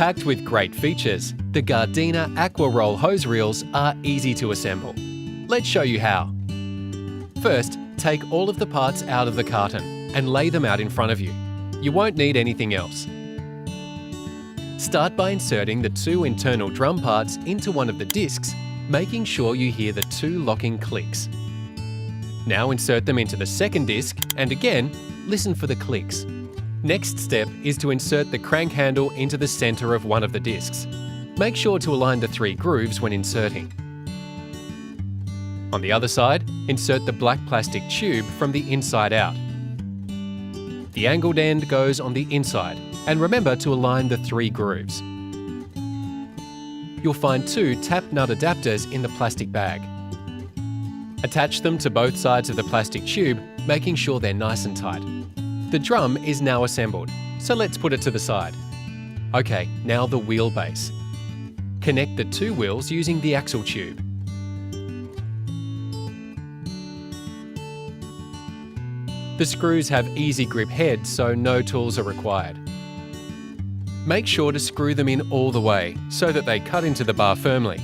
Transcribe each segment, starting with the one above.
Packed with great features, the GARDENA AquaRoll hose reels are easy to assemble. Let's show you how. First, take all of the parts out of the carton and lay them out in front of you. You won't need anything else. Start by inserting the two internal drum parts into one of the discs, making sure you hear the two locking clicks. Now insert them into the second disc and again, listen for the clicks. Next step is to insert the crank handle into the center of one of the discs. Make sure to align the three grooves when inserting. On the other side, insert the black plastic tube from the inside out. The angled end goes on the inside, and remember to align the three grooves. You'll find two tap nut adapters in the plastic bag. Attach them to both sides of the plastic tube, making sure they're nice and tight. The drum is now assembled, so let's put it to the side. Okay, now the wheelbase. Connect the two wheels using the axle tube. The screws have easy grip heads, so no tools are required. Make sure to screw them in all the way, so that they cut into the bar firmly.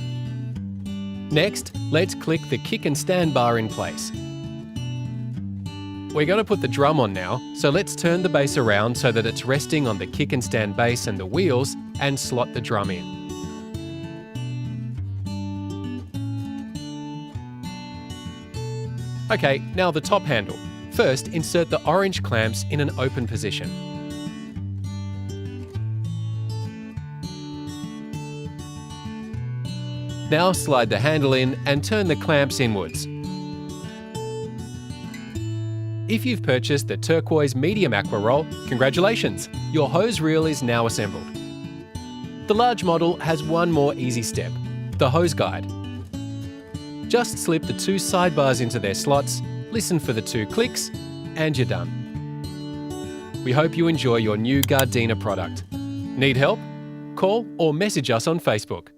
Next, let's click the kick and stand bar in place. We're going to put the drum on now, so let's turn the base around so that it's resting on the kick and stand base and the wheels, and slot the drum in. Okay, now the top handle. First, insert the orange clamps in an open position. Now slide the handle in and turn the clamps inwards. If you've purchased the turquoise medium AquaRoll, congratulations! Your hose reel is now assembled. The large model has one more easy step, the hose guide. Just slip the two sidebars into their slots, listen for the two clicks, and you're done. We hope you enjoy your new GARDENA product. Need help? Call or message us on Facebook.